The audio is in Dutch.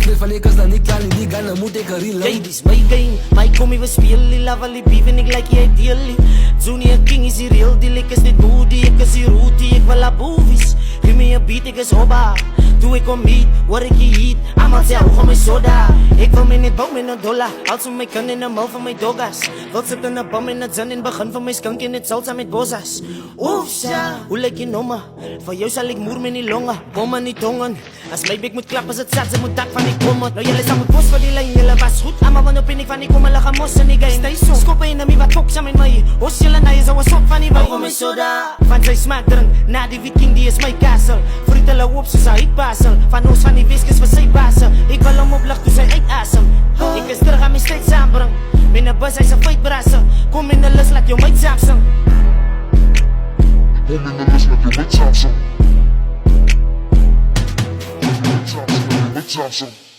Cred van ik als dan ik aan die gaan moet ik erin Hey, this my game, my come we spelen, lava li beven ik like jij dealie. Junior King is hier real, die lik is dit booty, ik is hier rooty, ik wil la boovies. Give me a beat, ik is hobba. Doe ik om meet, word ik geheat, allemaal zei hoe gaan mijn soda. Ik wil me niet bouw met een dollar, als om mij kan in de mouw van mijn doggas. Wat zit in een bom in het zin in begin van mijn skunk in het salsa met bozas. Oefsa, hoe lijk je nommer? Voor jou zal ik moer met die longen, bommen niet tongen. Als mijn bek moet klappen, het zat, ze moet dak van die kommer. Nou jullie staan moet post voor die lijn, jullie was goed. Allemaal wanneer ben ik van die kommer, liggen mos in die game. Stay zo, skoppen in de mie, wat kok samen met mij. Os jullie na je zou een sok van die wijn. Van mijn soda, van zijn smaak drink, na die viking die is mijn castle. Frietele op soos hy basel, van ons van die weskes vir sy basel. Ik wil hom oplig toe sy uitasem. Ik is terug aan my steeds aanbring. Met een bus, hy sy fight brassen. Kom in de lus, laat jou meid Samsung. Kom in de lus, laat jou meid Samsung. Samsung.